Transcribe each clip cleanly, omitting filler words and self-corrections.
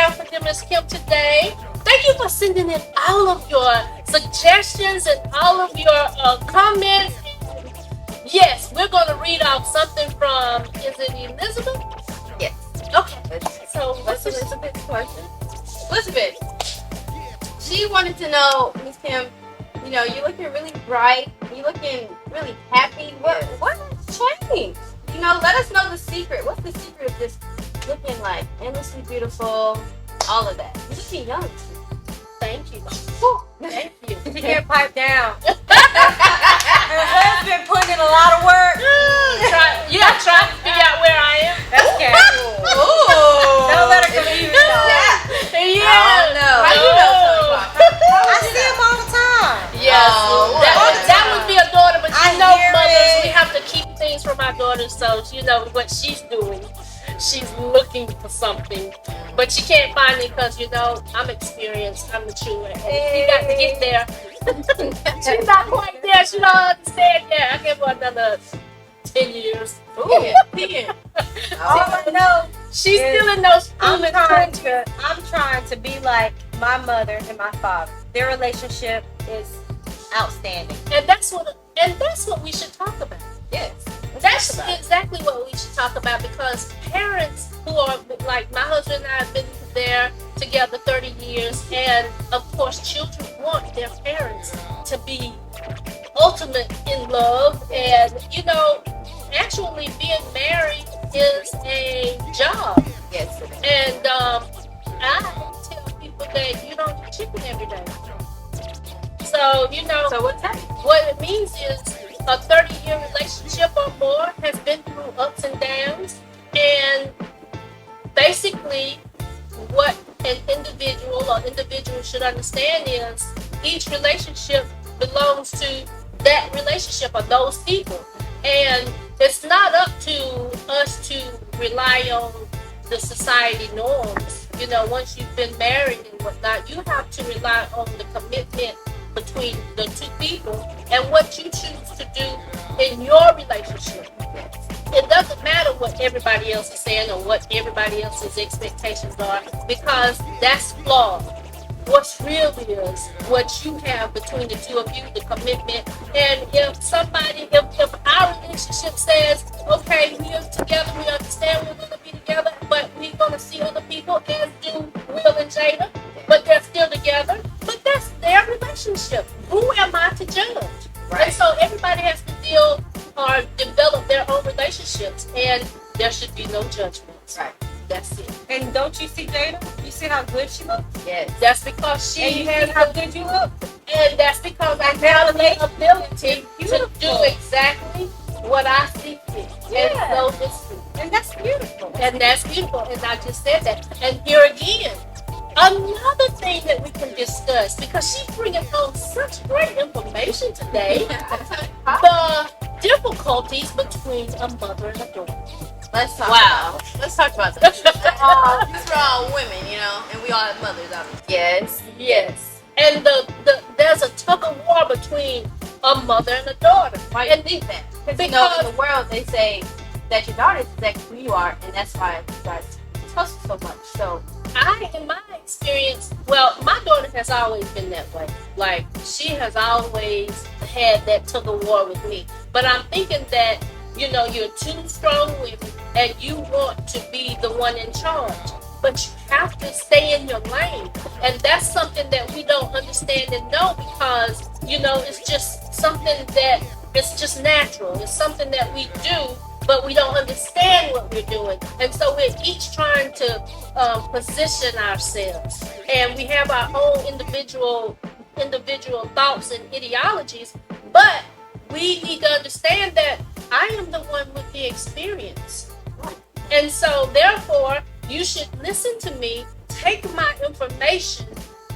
share for them, Ms. Kim, today. Thank you for sending in all of your suggestions and all of your comments. Yes, we're going to read off something from, is it Elizabeth? Yes. Okay. So, What's Elizabeth's question? Elizabeth, she wanted to know, Miss Kim, you know, you're looking really bright. You're looking really happy. What changed? You know, let us know the secret. What's the secret of this looking like endlessly beautiful? All of that. You're looking young. thank you. Thank you. She can't pipe down. Her husband putting in a lot of work. Trying to figure out where I am. That's Cat. Ooh. Don't let her confuse you. Yeah. No. How you know I see him all the time. Yes, Oh, that would be a daughter, but I you know, hear mothers, it. we have to keep things from our daughters, so you know what she's doing. She's looking for something, but she can't find it because you know I'm experienced, I'm mature, and she got to get there. She's not quite there. She don't understand yet. I give her another 10 years. Ooh. 10. All I know, She's is still in those I'm human trying to be like my mother and my father. Their relationship is outstanding. and that's what we should talk about. Yes. That's exactly what we should talk about, because parents who are like my husband and I have been there together 30 years, and of course children want their parents to be ultimate in love, and you know, actually being married is a job. Yes. It is. And I tell people that you don't eat chicken every day. So, you know, So what's that? what it means is a 30-year relationship or more has been through ups and downs. And basically, what an individual or individual should understand is each relationship belongs to that relationship or those people. And it's not up to us to rely on the society norms. You know, once you've been married and whatnot, you have to rely on the commitment between the two people and what you choose to do in your relationship. It doesn't matter what everybody else is saying or what everybody else's expectations are, because that's flawed. What's real is what you have between the two of you, the commitment. And if our relationship says, okay, we are together, we understand we're going to be together, but we're going to see other people, as do Will and Jada, but they're still together. But that's their relationship. Who am I to judge? Right. And so everybody has to deal or develop their own relationships, and there should be no judgments. Right. That's it. And don't you see Jada? You see how good she looks? Yes. That's because And she you has see how good you look? and that's because I have the ability to do exactly what I see fit. And so this And that's beautiful. and that's beautiful. And I just said that. And here again, another thing that we can discuss, because she's bringing on such great information today, the difficulties between a mother and a daughter. Let's talk Wow. about it. Let's talk about this. These are all women, you know, and we all have mothers, obviously. Yes. Yes. And there's a tug of war between a mother and a daughter. Why do you think that? Because you know, in the world, they say that your daughter is exactly who you are, and that's why you guys tussle so much. So, in my experience, well, my daughter has always been that way. Like, she has always had that tug of war with me. But I'm thinking that, you know, you're two strong women and you want to be the one in charge. But you have to stay in your lane. And that's something that we don't understand and know, because, you know, it's just something that it's just natural. It's something that we do, but we don't understand what we're doing. And so we're each trying to position ourselves. And we have our own individual thoughts and ideologies, but we need to understand that I am the one with the experience. And so therefore, you should listen to me, take my information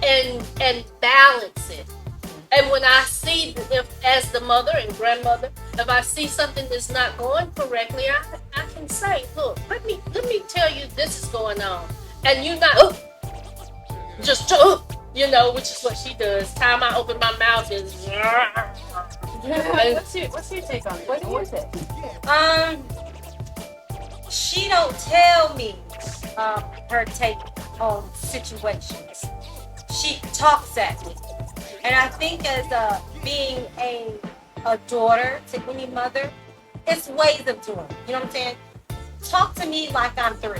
and balance it. And when I see, if as the mother and grandmother, if I see something that's not going correctly, I can say, look, let me tell you this is going on. And you not just you know, which is what she does. Time I open my mouth is what's your take on it? What do you think? She don't tell me her take on situations. She talks at me. And I think as being a daughter to any mother, it's ways of doing it. You know what I'm saying? Talk to me like I'm 3.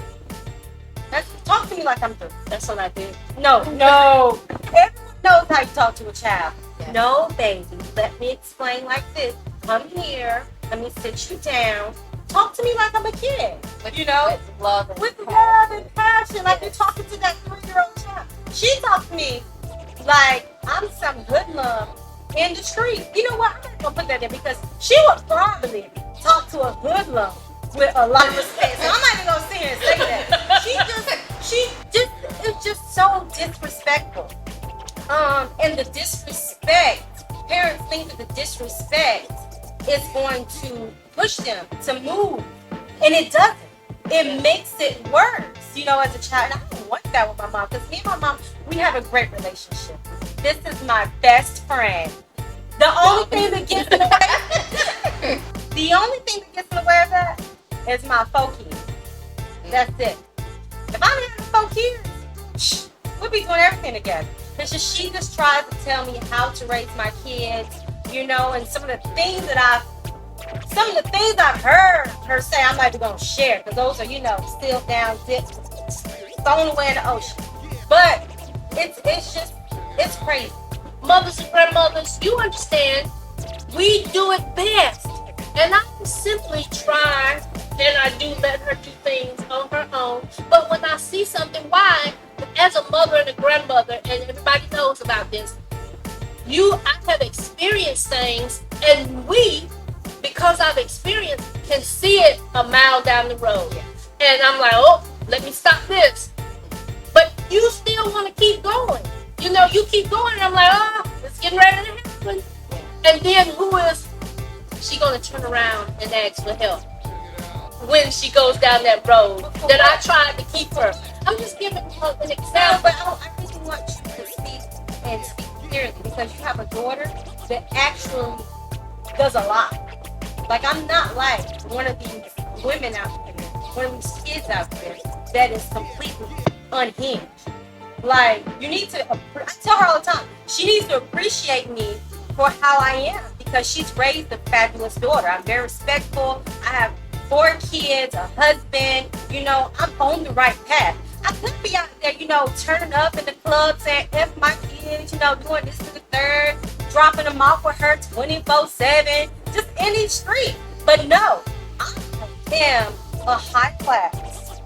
Talk to me like I'm 3. That's what I did. No. Everyone knows how you talk to a child. Yeah. No, baby. Let me explain like this. Come here. Let me sit you down. Talk to me like I'm a kid. With love and passion. Like you're talking to that 3-year-old child. She talks to me like I'm some hoodlum in the street. You know what? I'm not gonna put that there because she would probably talk to a hoodlum with a lot of respect. So I'm not even gonna sit here and say that. It's just so disrespectful. And the disrespect, parents think that the disrespect is going to push them to move. And it doesn't. It makes it worse, as a child. And I don't want that with my mom. Because me and my mom, we have a great relationship. This is my best friend. The only thing that gets in the way, of that is my 4 kids. That's it. If I didn't have 4 kids, we'd be doing everything together. Because she just tries to tell me how to raise my kids, and some of the things I've heard her say, I'm not even going to share. Because those are, still down, dipped, thrown away in the ocean. But it's crazy. Mothers and grandmothers, you understand, we do it best. And I simply try, and I do let her do things on her own. But when I see something, why, as a mother and a grandmother, and everybody knows about this, I have experienced things, and because I've experienced, can see it a mile down the road. And I'm like, oh, let me stop this. But you still want to keep going. You keep going, and I'm like, oh, it's getting ready to happen. And then who is she going to turn around and ask for help when she goes down that road that I tried to keep her? I'm just giving her an example. But I really want you to speak clearly because you have a daughter that actually does a lot. Like, I'm not like one of these women out there, one of these kids out there that is completely unhinged. Like, you need to, I tell her all the time, she needs to appreciate me for how I am because she's raised a fabulous daughter. I'm very respectful. I have 4 kids, a husband. I'm on the right path. I could be out there, turning up in the club saying F my kids, doing this to the third, dropping them off with her 24/7, just in the street. But no, I am a high class,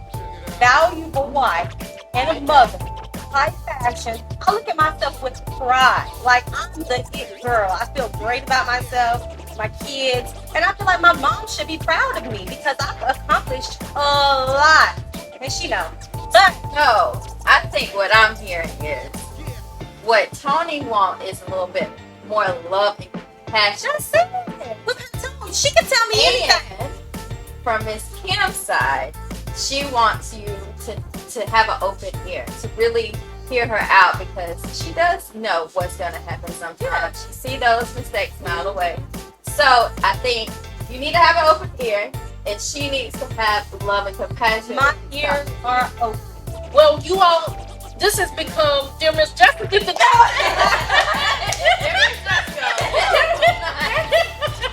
valuable wife and a mother. High fashion. I look at myself with pride. Like, I'm the it girl. I feel great about myself, my kids, and I feel like my mom should be proud of me because I've accomplished a lot. And she knows. But no, I think what I'm hearing is what Tony wants is a little bit more love and compassion. just say it. Look at her tone. She can tell me anything. And from Miss Kim's side, she wants you to have an open ear, to really hear her out because she does know what's going to happen sometimes. She sees those mistakes a mile away. So I think you need to have an open ear, and she needs to have love and compassion. My ears are open. Well, you all, this has become Dear Miss Jessica.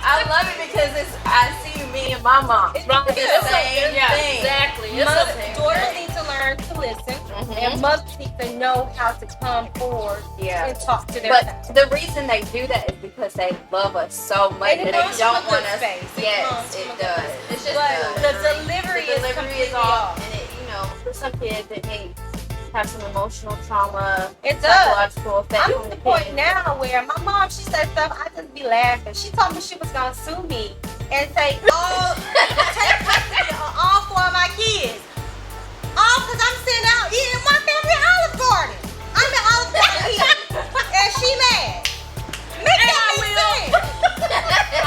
I love it because I see me and my mom. It's the same thing. Exactly. Daughters need to learn to listen, and mothers need to know how to come forward and talk to their But the reason they do that is because they love us so much and that they don't want us. Yes, it does. It's just the delivery is off, and it, for some kids it may have some emotional trauma. It does. Psychological effect. I'm at the point now where my mom, she said stuff, I just be laughing. She told me she was gonna sue me and take take custody of all 4 of my kids. All because I'm sitting out eating my family Olive Garden. I'm at Olive Garden and she mad. Make that make sense.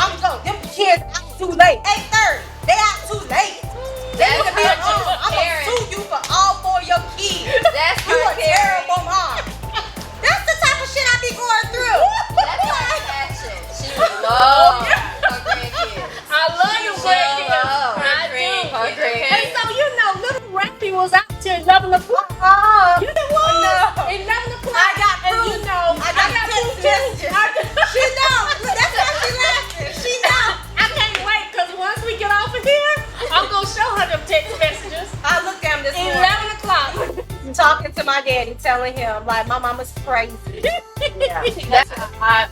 I'm going, them kids out too late. 8:30. They out too late. I'm gonna sue you for all 4 of your kids. You a terrible mom. That's the type of shit I be going through. That's her passion. She loves her grandkids. I love your grandkids. I do. Her grandkids. And so, little Rappy was out there loving the book. to my daddy telling him like my mama's crazy. Yeah. That's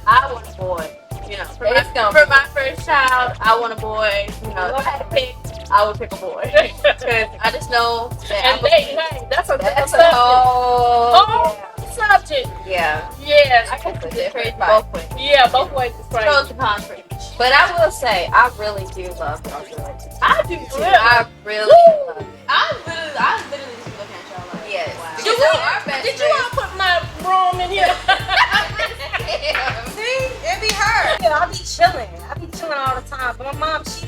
I want a boy. You know, for my first child, I want a boy. You know, if I had to pick, I would pick a boy. Because I just know that And hey, that's a whole subject. Yeah. Yes. I can see it crazy both ways. Yeah, both ways is crazy. Pros and cons for each. But I will say, I really do love Joshua. I do too. Really? I really love it. I literally just looking at y'all like, yes. Did Wow. you all put my room in here? See, it be her. Yeah, I be chilling. I be chilling all the time. But my mom, she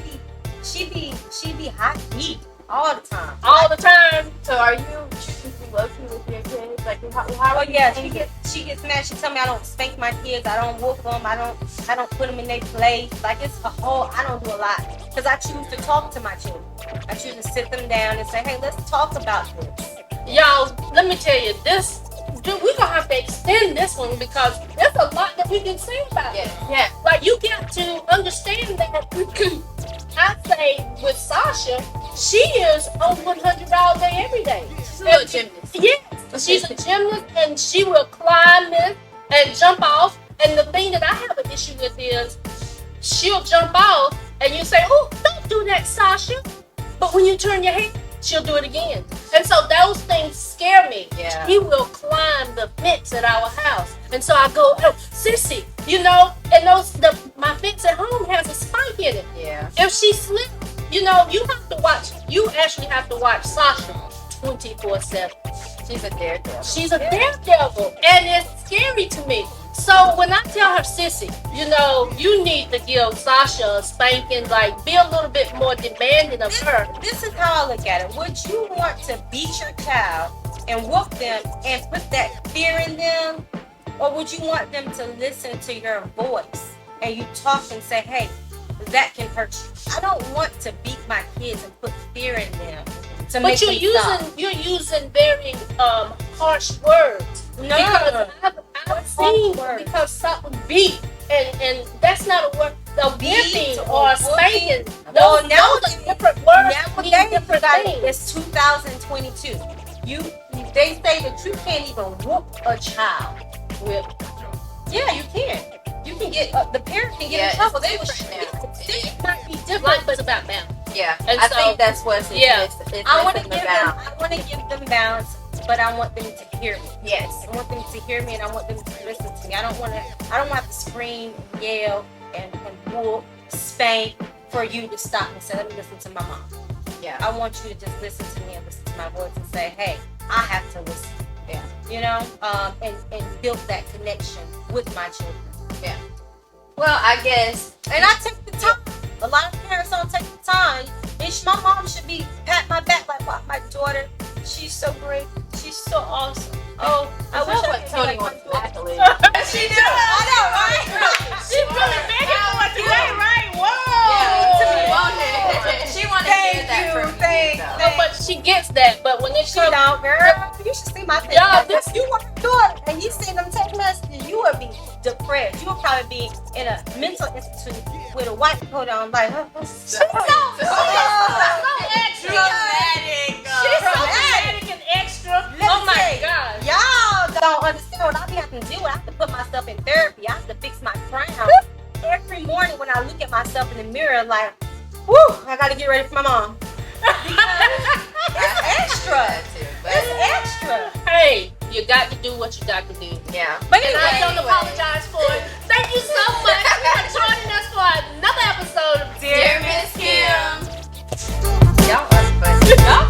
be hot heat all the time. All the time. So are you choosing love to with your kids? Like how Oh are you yeah, saying it? she gets mad. She tell me I don't spank my kids. I don't whoop them. I don't put them in their place. Like it's a whole. I don't do a lot because I choose to talk to my children. I choose to sit them down and say, hey, let's talk about this. Y'all, let me tell you this. Dude, we're gonna have to extend this one because there's a lot that we can say about it. Yeah. Like you got to understand that I say with Sasha, she is on 100 all day, every day. She's a little gymnast. Yes, she's a gymnast and she will climb this and jump off. And the thing that I have an issue with is she'll jump off and you say, oh, don't do that, Sasha. But when you turn your head, she'll do it again. And so those things scare me. Yeah. He will climb the fence at our house. And so I go, oh, sissy, you know, and my fence at home has a spike in it. Yeah. If she slips, you know, you actually have to watch Sasha 24/7. She's a daredevil. She's a daredevil, and it's scary to me. So when I tell her, sissy, you know, you need to give Sasha a spanking, like be a little bit more demanding of her. This is how I look at it. Would you want to beat your child and whoop them and put that fear in them? Or would you want them to listen to your voice and you talk and say, hey, that can hurt you? I don't want to beat my kids and put fear in them. To But make them you're using very harsh words. No. Because I've seen words. because something beat and that's not a word. A Beat whipping or or spanking. Well, Those now are different words. Nowadays, Mean different things. it's 2022. They say that you can't even whoop a child. Yeah, you can. You can get the parent can get in trouble. They will. It might be different, but it's about balance. Yeah. And I so- think that's what's I want to missing give the them. balance. I want to give them balance, but I want them to hear me. Yes. I want them to hear me, and I want them to listen to me. I don't want to scream, yell, and whoop, spank for you to stop and say, "Let me listen to my mom." Yeah. I want you to just listen to me and listen to my voice and say, "Hey, I have to listen." Yeah. You know, and build that connection with my children. Yeah. Well, I guess. And I take the time. A lot of parents don't take the time. My mom should be pat my back like, wow, my daughter, she's so great. She's so awesome. Oh, I wish I could be Tony like my wants to daughter. accolade. She do. I know, right? She's really begging for it today, right? Whoa! She wanted to hear that from you, though. No, but she gets that. But when it She comes, don't, girl. You should see my text Yeah, messages. You were her daughter, and you see them text messages, you would be depressed. You would probably be in a mental institute with a white coat on, like, she's so extra. she's so dramatic and extra. Oh my God! Y'all don't understand what I be having to do. I have to put myself in therapy. I have to fix my crown. Every morning when I look at myself in the mirror, like, whoo, I gotta get ready for my mom. Because it's extra. It's extra. Hey, you got to do what you got to do. Yeah. But And I don't anyway, apologize for it. Thank you so much for joining us for another episode of Dear Miss Kim. Y'all are funny. Y'all